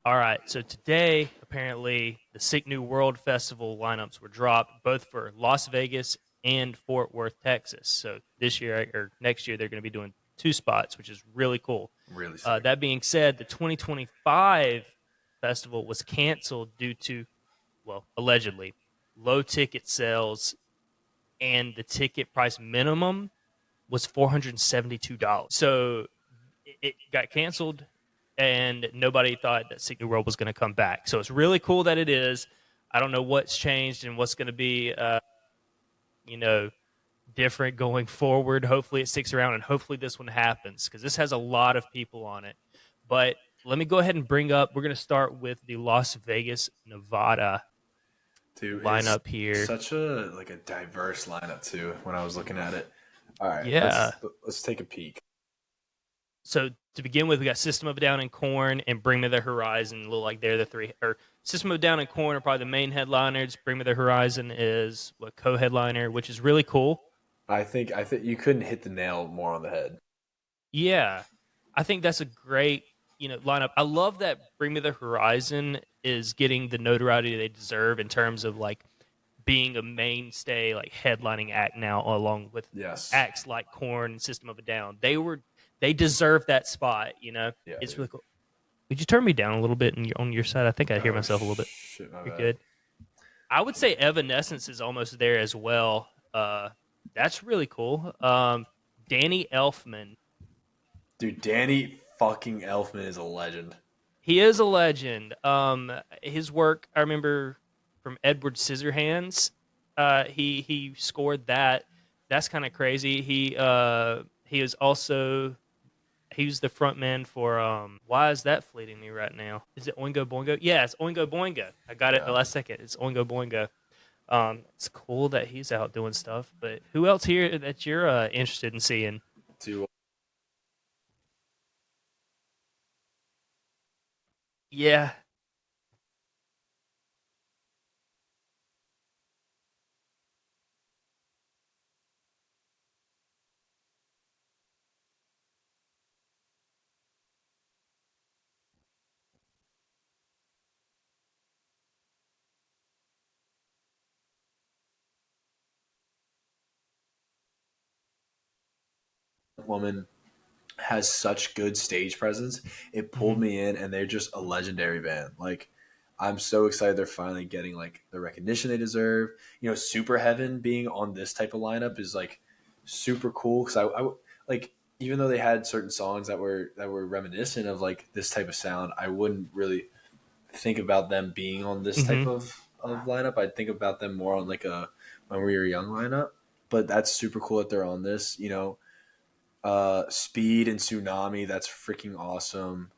All right, so today, apparently, the Sick New World Festival lineups were dropped, both for Las Vegas and Fort Worth, Texas. So this year or next year, they're going to be doing two spots, which is really cool. Really sick. That being said, the 2025 festival was canceled due to, well, allegedly, low ticket sales, and the ticket price minimum was $472. So it got canceled, and nobody thought that Sick New World was going to come back. So it's really cool that it is. I don't know what's changed and what's going to be, you know, different going forward. Hopefully it sticks around, and hopefully this one happens because this has a lot of people on it. But let me go ahead and bring up. We're going to start with the Las Vegas, Nevada Dude, it's lineup here. such a diverse lineup too when I was looking at it. All right, Yeah. let's take a peek. So to begin with, we got System of a Down and Corn and Bring Me the Horizon. Look like they're the three. Or System of a Down and Corn are probably the main headliners. Bring Me the Horizon is what co-headliner, which is really cool. I think you couldn't hit the nail more on the head. Yeah, I think that's a great lineup. I love that Bring Me the Horizon is getting the notoriety they deserve in terms of like being a mainstay like headlining act now, along with Yes. acts like Corn and System of a Down. They deserve that spot. Yeah, It's dude. really cool. Would you turn me down a little bit on your side? I think I hear Oh myself a little bit. shit, my You're bad. good. I would say Evanescence is almost there as well. That's really cool. Danny Elfman, Dude, Danny fucking Elfman is a legend. he is a legend. His work I remember from Edward Scissorhands. He scored that. That's kind of crazy. He is also he was the front man for why is that fleeting me right now? Is it Oingo Boingo? Yeah, it's Oingo Boingo. I got it the Yeah. last second. It's Oingo Boingo. It's cool that he's out doing stuff. But who else here that you're interested in seeing? To Yeah, woman has such good stage presence. It pulled hmm me in, and they're just a legendary band. Like, I'm so excited they're finally getting like the recognition they deserve. Super Heaven being on this type of lineup is like super cool because like even though they had certain songs that were reminiscent of like this type of sound, I wouldn't really think about them being on this type hmm of lineup. I'd think about them more on like a when we were young lineup. But that's super cool that they're on this. Speed and Tsunami. That's freaking awesome.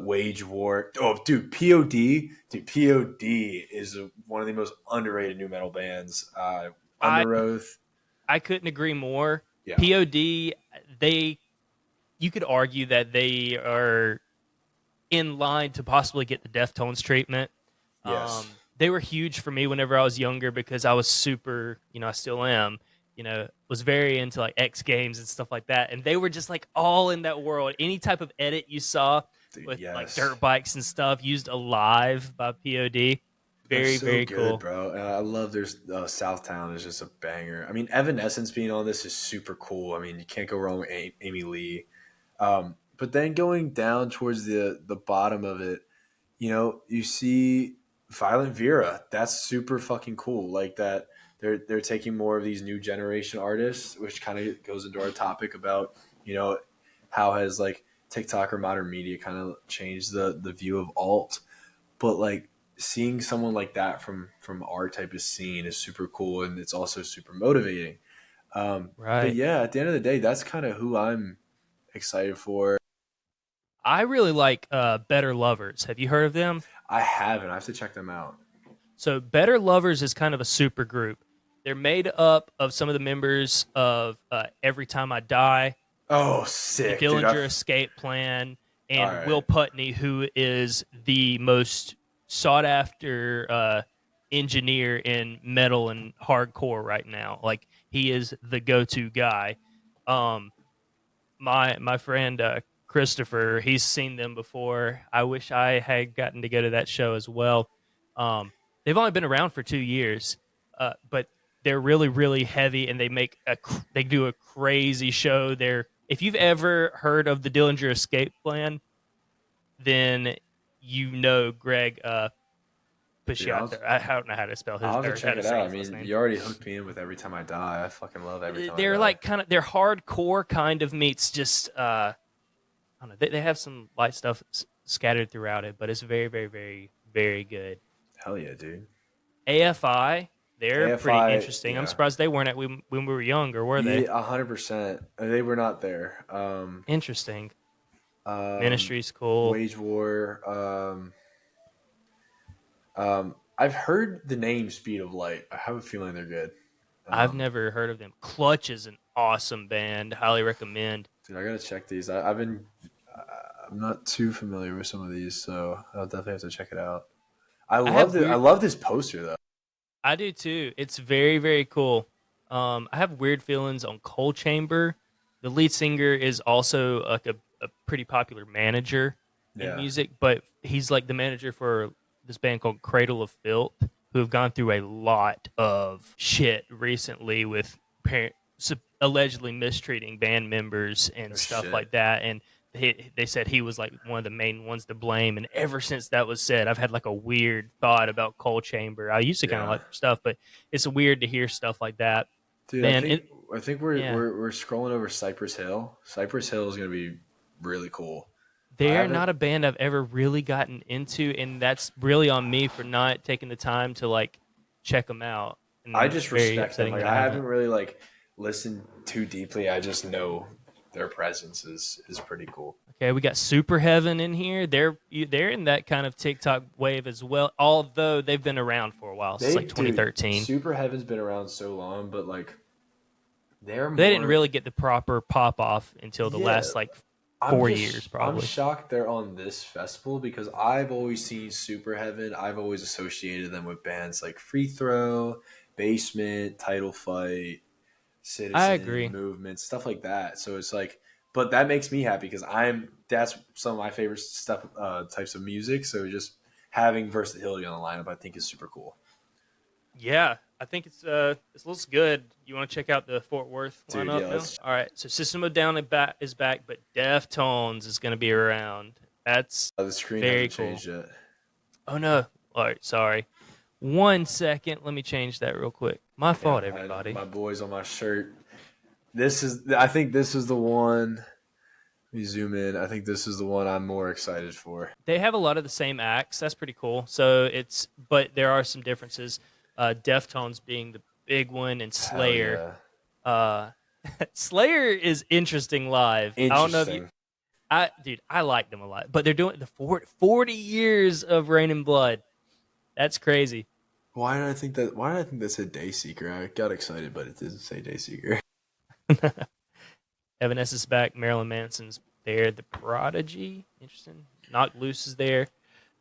Wage War. Oh, dude, POD. Dude, POD is one of the most underrated new metal bands. I Under Oath. I couldn't agree more. Yeah. POD, they you could argue that they are in line to possibly get the Deftones treatment. Yes. They were huge for me whenever I was younger because I was super, I still am, was very into like X Games and stuff like that. And they were just like all in that world. Any type of edit you saw Dude, with like yes. dirt bikes and stuff used alive by POD. They're Very, so very good, cool. bro. And I love their Southtown is just a banger. I mean, Evanescence being on this is super cool. I mean, you can't go wrong with Amy Lee. But then going down towards the bottom of it, you see Violent Vera. That's super fucking cool. Like that, they're taking more of these new generation artists, which kind of goes into our topic about how has like TikTok or modern media kind of changed the view of alt. But like seeing someone like that from our type of scene is super cool, and it's also super motivating. But Right. yeah, at the end of the day, that's kind of who I'm excited for. I really like Better Lovers. Have you heard of them? I haven't. I have to check them out. So Better Lovers is kind of a super group. They're made up of some of the members of Every Time I Die, Oh, the sick, dude! Dillinger Escape Plan, All and Will right. Putney, who is the most sought after engineer in metal and hardcore right now. Like he is the go to guy. Um, my friend Christopher. He's seen them before. I wish I had gotten to go to that show as well. Um, they've only been around for 2 years, but they're really, really heavy, and they do a crazy show. If you've ever heard of the Dillinger Escape Plan, then you know Greg Dude, Puciato. I don't know how to spell his I'll have to or how check to it say out. I his last mean, name. you already hooked me in with Every Time I Die. I fucking love Every Time I They're Die. like they're hardcore kind of meets just I don't know. They have some light stuff scattered throughout it, but it's very, very, very, very good. Hell yeah, dude. AFI, they're pretty AFI, interesting. I'm yeah. surprised they weren't at when we were younger, were they? Yeah, 100%. They were not there. Interesting. Um, Ministry's cool. Wage War. I've heard the name Speed of Light. I have a feeling they're good. I've Um, never heard of them. Clutch is an awesome band. Highly recommend. Dude, I gotta check these. I've been. I'm not too familiar with some of these, so I'll definitely have to check it out. I I love have it. I weird. love this poster though. I do too. It's very, very cool. I have weird feelings on Coal Chamber. The lead singer is also like a pretty popular manager in Yeah. music, but he's like the manager for this band called Cradle of Filth, who have gone through a lot of shit recently with allegedly mistreating band members and Oh stuff shit. like that. And they said he was like one of the main ones to blame. And ever since that was said, I've had like a weird thought about Coal Chamber. I used to kind of Yeah. like their stuff, but it's weird to hear stuff like that. Dude, I Man, think I think we're yeah, we're we're scrolling over Cypress Hill. Cypress Hill is gonna be really cool. I they're haven't. not a band I've ever really gotten into, and that's really on me for not taking the time to like check them out. I And it's just very respect them. upsetting Like that I I haven't haven't. really like listened too deeply. I just know their presence is pretty cool. Okay, we got Super Heaven in here. They're in that kind of TikTok wave as well, although they've been around for a while, since like Dude, 2013. Super Heaven's been around so long, but like they're They didn't more. really get the proper pop off until the Yeah, last like I'm 4 years, just I'm probably. shocked they're on this festival because I've always seen Super Heaven. I've always associated them with bands like Free Throw, Basement, Title Fight, I Citizen agree. Movement, stuff like that. So it's like, but that makes me happy because that's some of my favorite stuff types of music. So just having versatility on the lineup, I think is super cool. Yeah, I think it looks good. You want to check out the Fort Worth Dude, lineup yeah, now? let's All right, so System of Down is back, but Deftones is going to be around. That's the screen very hasn't cool. changed yet. Oh no! All right, sorry. 1 second. Let me change that real quick. My Yeah, fault, everybody. my boys on my shirt. I think this is the one. Let me zoom in. I think this is the one I'm more excited for. They have a lot of the same acts. That's pretty cool. But there are some differences. Deftones being the big one, and Hell Slayer. yeah. Uh, Slayer is interesting live. I don't know if you. Interesting. I like them a lot, but they're doing the 40 years of Rain and Blood. That's crazy. Why did I think that said Dayseeker? I got excited, but it didn't say Dayseeker. Evanescence is back. Marilyn Manson's there. The Prodigy. Interesting. Knock Loose is there.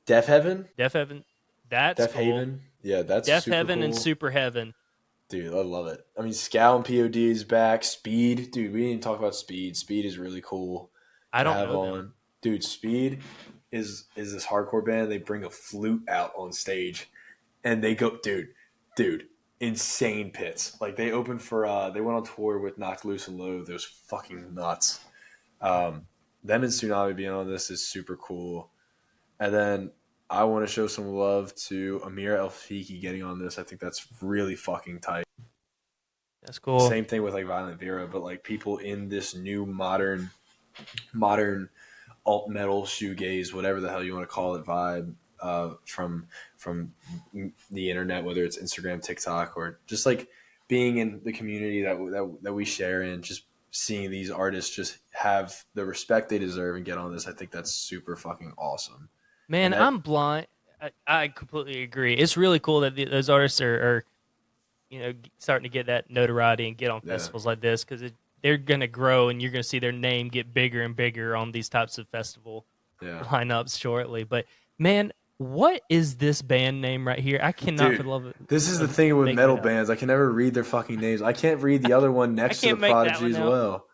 Deaf Heaven? Deaf Heaven. That's Deaf cool. Haven? Yeah, that's Death super Heaven and cool. Super Heaven. Dude, I love it. I mean, Scout and POD is back. Speed. Dude, we didn't talk about Speed. Speed is really cool I to don't have know them. on. Dude, Speed is this hardcore band. They bring a flute out on stage and they go, dude, insane pits. Like they opened for they went on tour with Knocked Loose and Loathe. It was fucking nuts. Them and Tsunami being on this is super cool. And then I want to show some love to Amir Elfiki getting on this. I think that's really fucking tight. That's cool. Same thing with like Violent Vera, but like people in this new modern alt metal shoegaze, whatever the hell you want to call it, vibe from the internet, whether it's Instagram, TikTok, or just like being in the community that we share in, just seeing these artists just have the respect they deserve and get on this. I think that's super fucking awesome. And Man, that I'm blind. I completely agree. It's really cool that those artists are starting to get that notoriety and get on yeah festivals like this because they're going to grow and you're going to see their name get bigger and bigger on these types of festival yeah lineups shortly. But man, what is this band name right here? I cannot for dude. the love This is the of thing with making metal it out. bands. I can never read their fucking names. I can't read the other one I next to the can't make that Prodigy one as out. well.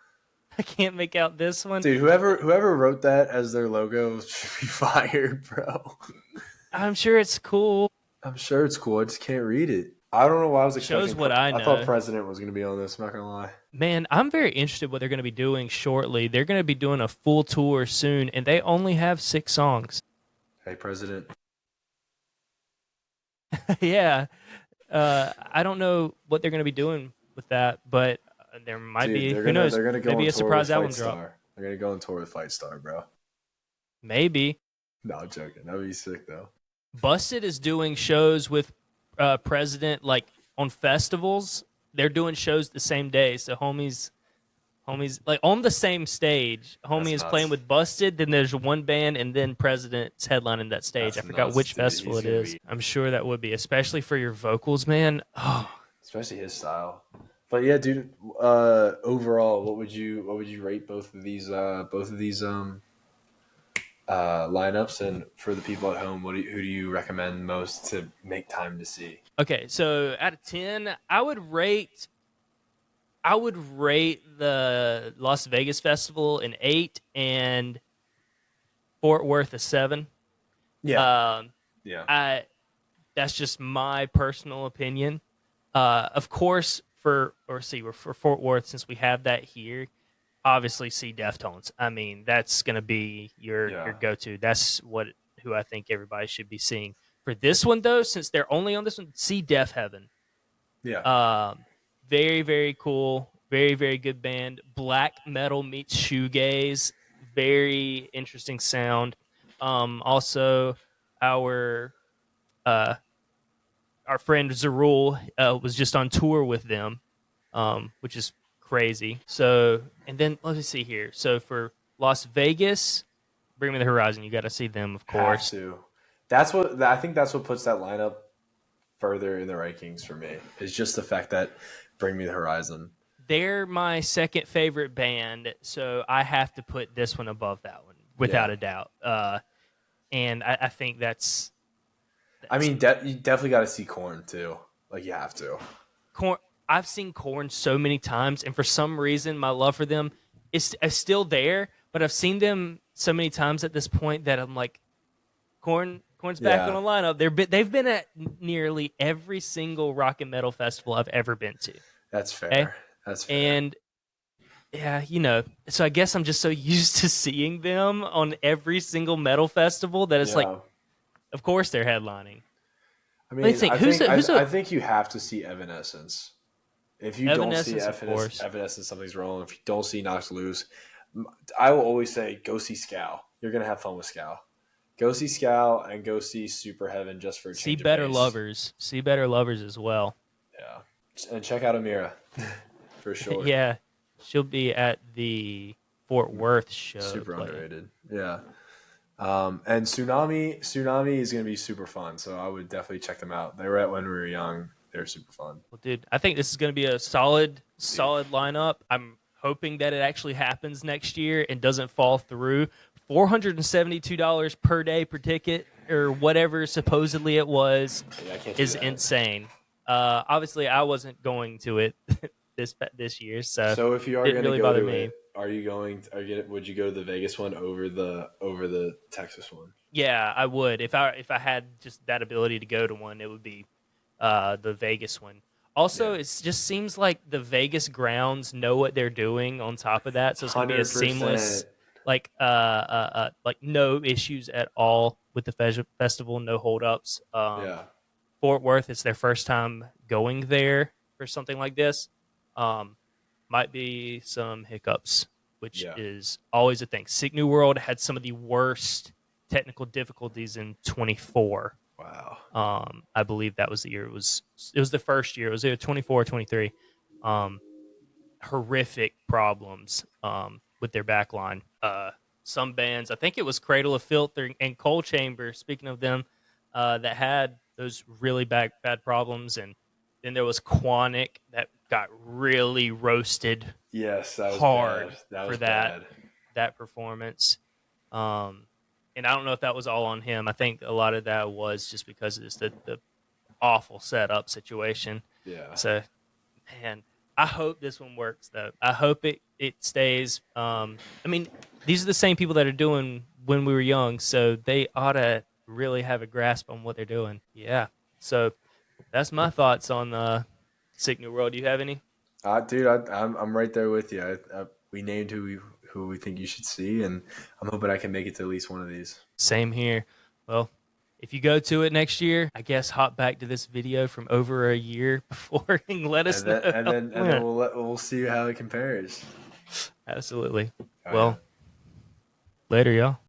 I can't make out this one. Dude, whoever wrote that as their logo should be fired, bro. I'm sure it's cool. I'm sure it's cool. I just can't read it. I don't know why I was Shows expecting. what I I thought know. president was going to be on this. I'm not gonna lie. Man, I'm very interested what they're going to be doing shortly. They're going to be doing a full tour soon, and they only have 6 songs. Hey, president, Yeah, I don't know what they're going to be doing with that, but there might dude, be. they're Who gonna knows? they're gonna go Maybe on a tour with surprise Fight album drop. Star. They're gonna go on tour with Fight Star, bro. Maybe. No, I'm joking. That would be sick though. Busted is doing shows with President like on festivals. They're doing shows the same day. So homies like on the same stage. Homie That's is playing nuts. with Busted, then there's one band, and then President's headlining that stage. I That's forgot nuts, which dude. festival He's it gonna is. be, I'm sure that would be, especially for your vocals, man. Oh, especially his style. But yeah, dude. Overall, what would you rate both of these lineups? And for the people at home, who do you recommend most to make time to see? okay. So out of 10, I would rate the Las Vegas festival an 8 and Fort Worth a 7. Yeah, Um, yeah, I That's just my personal opinion. Of course, for Fort Worth, since we have that here, obviously see Deftones. I mean, that's gonna be your yeah, go to. That's who I think everybody should be seeing. For this one though, since they're only on this one, see Deaf Heaven. yeah. Um, very very cool, very very good band. Black metal meets shoegaze. Very interesting sound. Also, our uh, our friend Zarul was just on tour with them, which is crazy. So, and then let me see here. So for Las Vegas, Bring Me the Horizon, you got to see them, of Have course. to. That's what I think. That's what puts that lineup further in the rankings for me. Is just the fact that Bring Me the Horizon. They're my second favorite band, so I have to put this one above that one Yeah, without a doubt. And I think I that's mean, you definitely got to see Corn too. Like you have to. Corn. I've seen Corn so many times, and for some reason, my love for them is still there. But I've seen them so many times at this point that I'm like, Corn's back on Yeah, the lineup. They've been at nearly every single rock and metal festival I've ever been to. that's Okay, fair. That's fair. and yeah, so I guess I'm just so used to seeing them on every single metal festival that it's like, Yeah. of course they're headlining. I Let me mean, think. I Who's think a I, who's a I think you have to see Evanescence. If you don't see Evanescence, of course. Evanescence, something's wrong. If you don't see Knox Loose, I will always say go see Scow. You're gonna have fun with Scow. Go see Scow and go see Super Heaven just for a See change of Better pace. Lovers. See Better Lovers as well. Yeah, and check out Amira for sure. Yeah, she'll be at the Fort Worth show Super playing. underrated. Yeah. And Tsunami is going to be super fun. So I would definitely check them out. They were at when we were young. They're super fun. Well, dude, I think this is going to be a solid, Dude. solid lineup. I'm hoping that it actually happens next year and doesn't fall through. $472 per day per ticket or whatever supposedly it was Yeah, I can't do is that. insane. Obviously, I wasn't going to it this year, so So if you are didn't going to really go bother to me. it, are you going? Would you go to the Vegas one over the Texas one? Yeah, I would if I had just that ability to go to one, it would be the Vegas one. Also, Yeah, it just seems like the Vegas grounds know what they're doing. On top of that, so it's going to be a 100%. seamless, like no issues at all with the festival, no holdups. Yeah, Fort Worth, it's their first time going there for something like this. Um, might be some hiccups, which yeah. is always a thing. Sick New World had some of the worst technical difficulties in 24. Wow. I believe that was the year. It was the first year. It was either 24 or 23. Um, Horrific problems with their backline. Some bands, I think it was Cradle of Filth and Coal Chamber. Speaking of them, that had those really bad problems, and then there was Quanic that got really roasted Yes, that was bad. hard That for was that bad. that performance. Um, and I don't know if that was all on him. I think a lot of that was just because it's the awful setup situation. Yeah. So, man, I hope this one works though. I hope it it stays. I mean, these are the same people that are doing when we were young, so they ought to really have a grasp on what they're doing. Yeah. So that's my thoughts on Sick New World. Do you have any? Dude, I'm right there with you. We named who we think you should see, and I'm hoping I can make it to at least one of these. Same here. Well, if you go to it next year, I guess hop back to this video from over a year before and let us And know then and how it then and then went. we'll see how it compares. Absolutely. Oh yeah. Well, later, y'all.